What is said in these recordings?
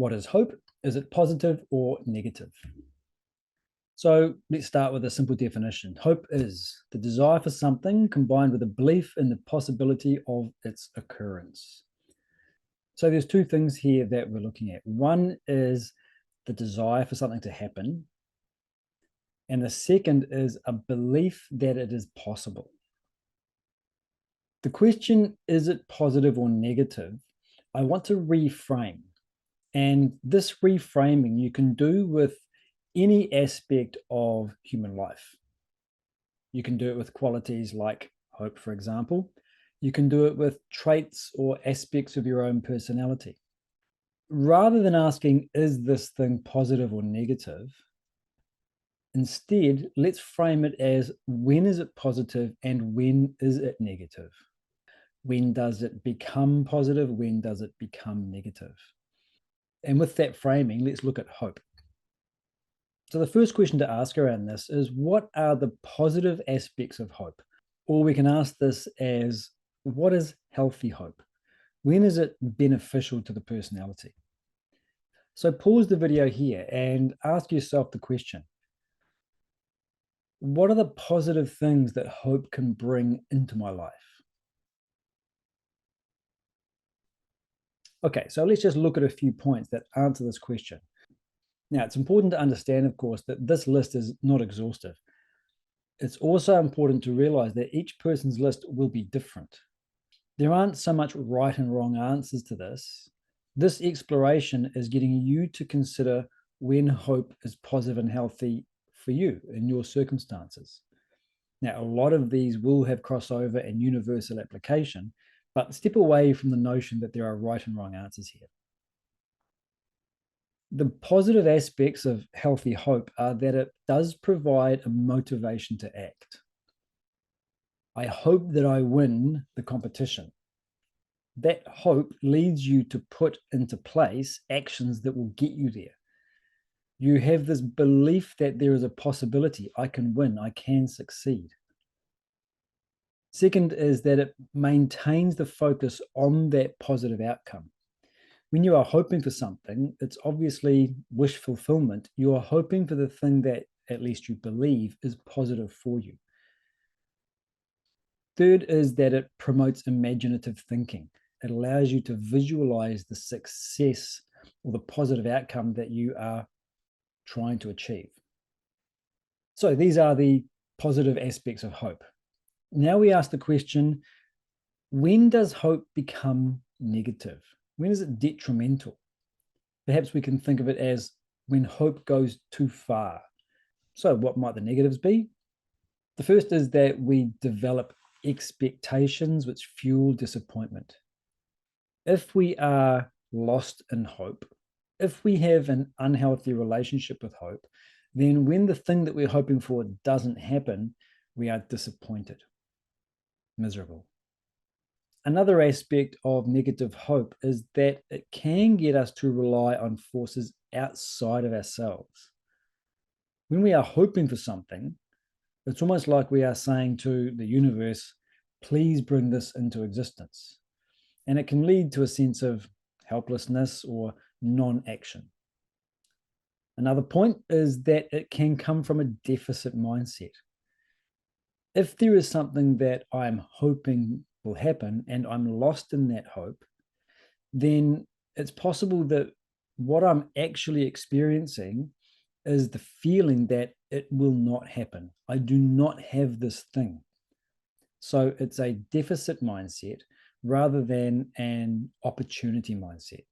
What is hope? Is it positive or negative? So let's start with a simple definition. Hope is the desire for something combined with a belief in the possibility of its occurrence. So there's two things here that we're looking at. One is the desire for something to happen, and the second is a belief that it is possible. The question, is it positive or negative? I want to reframe. And this reframing you can do with any aspect of human life. You can do it with qualities like hope, for example. You can do it with traits or aspects of your own personality. Rather than asking, is this thing positive or negative? Instead, let's frame it as, when is it positive and when is it negative? When does it become positive? When does it become negative? And with that framing, let's look at hope. So the first question to ask around this is, what are the positive aspects of hope? Or we can ask this as, what is healthy hope? When is it beneficial to the personality? So pause the video here and ask yourself the question, what are the positive things that hope can bring into my life? Okay, so let's just look at a few points that answer this question. Now, it's important to understand, of course, that this list is not exhaustive. It's also important to realize that each person's list will be different. There aren't so much right and wrong answers to this. This exploration is getting you to consider when hope is positive and healthy for you in your circumstances. Now, a lot of these will have crossover and universal application, but step away from the notion that there are right and wrong answers here. The positive aspects of healthy hope are that it does provide a motivation to act. I hope that I win the competition. That hope leads you to put into place actions that will get you there. You have this belief that there is a possibility, I can win, I can succeed. Second is that it maintains the focus on that positive outcome. When you are hoping for something, it's obviously wish fulfillment. You are hoping for the thing that at least you believe is positive for you. Third is that it promotes imaginative thinking. It allows you to visualize the success or the positive outcome that you are trying to achieve. So these are the positive aspects of hope. Now we ask the question, when does hope become negative? When is it detrimental? Perhaps we can think of it as when hope goes too far. So what might the negatives be? The first is that we develop expectations which fuel disappointment. If we are lost in hope, if we have an unhealthy relationship with hope, then when the thing that we're hoping for doesn't happen, we are disappointed, miserable. Another aspect of negative hope is that it can get us to rely on forces outside of ourselves. When we are hoping for something, it's almost like we are saying to the universe, please bring this into existence. And it can lead to a sense of helplessness or non-action. Another point is that it can come from a deficit mindset. If there is something that I'm hoping will happen and I'm lost in that hope, then it's possible that what I'm actually experiencing is the feeling that it will not happen. I do not have this thing. So it's a deficit mindset rather than an opportunity mindset.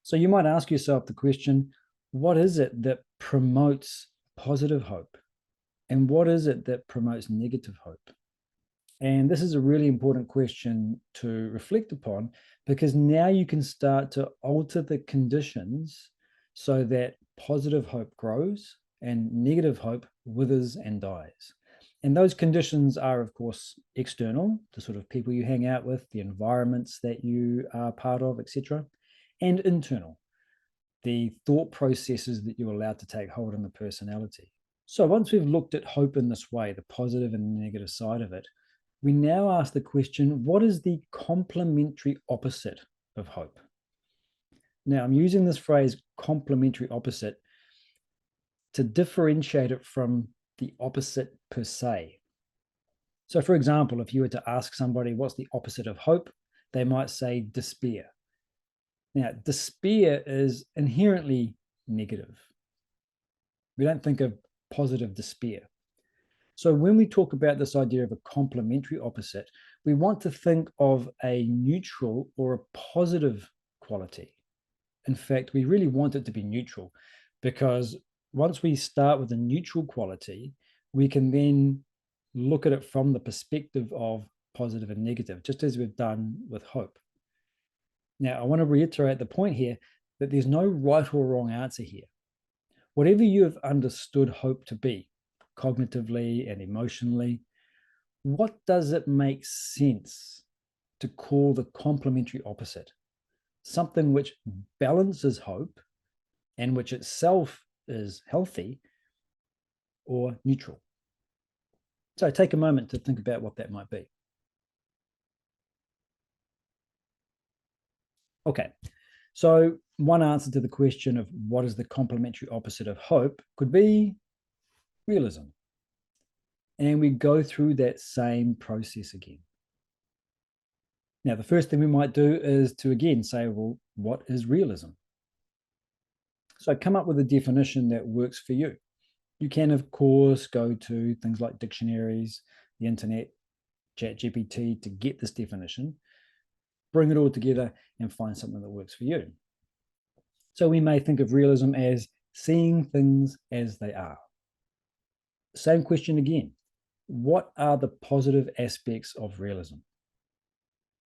So you might ask yourself the question, what is it that promotes positive hope? And what is it that promotes negative hope? And this is a really important question to reflect upon, because now you can start to alter the conditions so that positive hope grows and negative hope withers and dies. And those conditions are, of course, external, the sort of people you hang out with, the environments that you are part of, etc., and internal, the thought processes that you're allowed to take hold in the personality. So once we've looked at hope in this way, the positive and the negative side of it, we now ask the question, what is the complementary opposite of hope? Now, I'm using this phrase complementary opposite to differentiate it from the opposite per se. So, for example, if you were to ask somebody what's the opposite of hope, they might say despair. Now, despair is inherently negative. We don't think of positive despair. So, when we talk about this idea of a complementary opposite, we want to think of a neutral or a positive quality. In fact, we really want it to be neutral, because once we start with a neutral quality, we can then look at it from the perspective of positive and negative, just as we've done with hope. Now, I want to reiterate the point here that there's no right or wrong answer here. Whatever you have understood hope to be, cognitively and emotionally, what does it make sense to call the complementary opposite? Something which balances hope and which itself is healthy, or neutral? So take a moment to think about what that might be. Okay, so one answer to the question of what is the complementary opposite of hope could be realism. And we go through that same process again. Now, the first thing we might do is to again say, well, what is realism? So come up with a definition that works for you. You can, of course, go to things like dictionaries, the internet, ChatGPT to get this definition, bring it all together and find something that works for you. So we may think of realism as seeing things as they are. Same question again. What are the positive aspects of realism?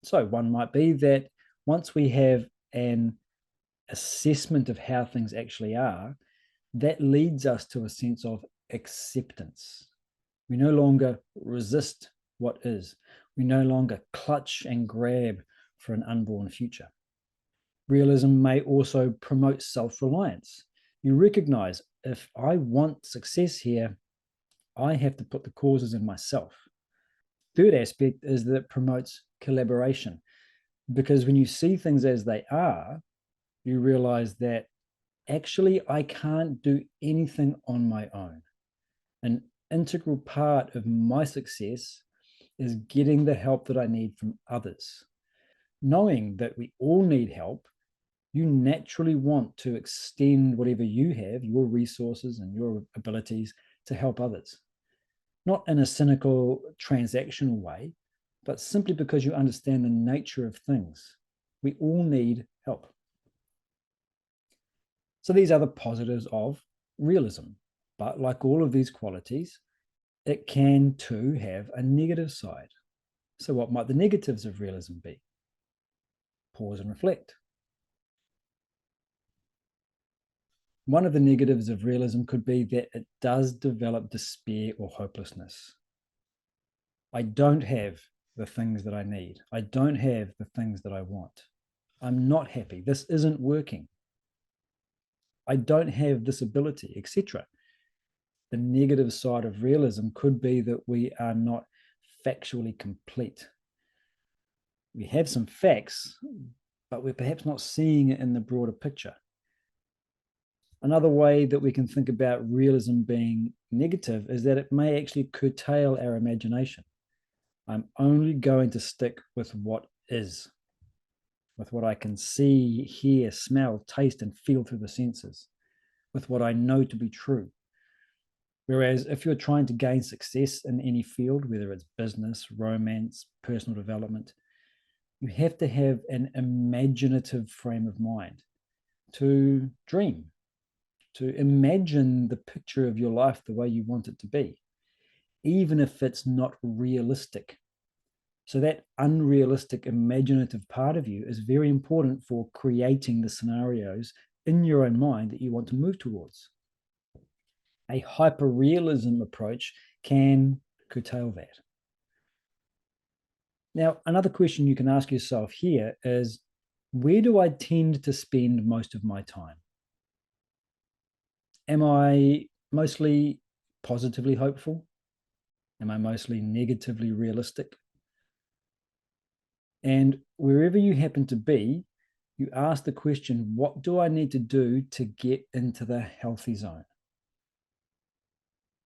So one might be that once we have an assessment of how things actually are, that leads us to a sense of acceptance. We no longer resist what is. We no longer clutch and grab for an unborn future. Realism may also promote self-reliance. You recognize, if I want success here, I have to put the causes in myself. Third aspect is that it promotes collaboration, because when you see things as they are, you realize that actually I can't do anything on my own. An integral part of my success is getting the help that I need from others. Knowing that we all need help, you naturally want to extend whatever you have, your resources and your abilities, to help others. Not in a cynical, transactional way, but simply because you understand the nature of things. We all need help. So these are the positives of realism. But like all of these qualities, it can too have a negative side. So what might the negatives of realism be? Pause and reflect. One of the negatives of realism could be that it does develop despair or hopelessness. I don't have the things that I need. I don't have the things that I want. I'm not happy. This isn't working. I don't have this ability, etc. The negative side of realism could be that we are not factually complete. We have some facts, but we're perhaps not seeing it in the broader picture. Another way that we can think about realism being negative is that it may actually curtail our imagination. I'm only going to stick with what is, with what I can see, hear, smell, taste, and feel through the senses, with what I know to be true. Whereas if you're trying to gain success in any field, whether it's business, romance, personal development, you have to have an imaginative frame of mind to dream, to imagine the picture of your life the way you want it to be, even if it's not realistic. So that unrealistic, imaginative part of you is very important for creating the scenarios in your own mind that you want to move towards. A hyper-realism approach can curtail that. Now, another question you can ask yourself here is, where do I tend to spend most of my time? Am I mostly positively hopeful? Am I mostly negatively realistic? And wherever you happen to be, you ask the question, what do I need to do to get into the healthy zone?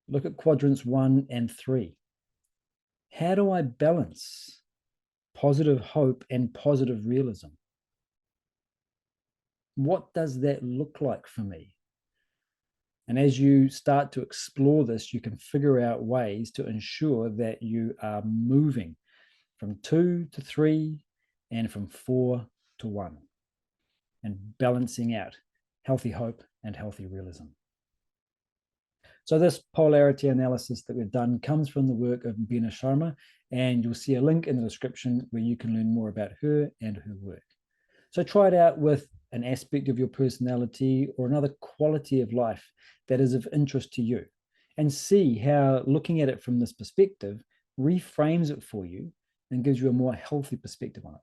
Look at quadrants 1 and 3. How do I balance positive hope and positive realism? What does that look like for me? And as you start to explore this, you can figure out ways to ensure that you are moving from 2 to 3 and from 4 to 1 and balancing out healthy hope and healthy realism. So this polarity analysis that we've done comes from the work of Bina Sharma, and you'll see a link in the description where you can learn more about her and her work. So try it out with an aspect of your personality or another quality of life that is of interest to you, and see how looking at it from this perspective reframes it for you and gives you a more healthy perspective on it.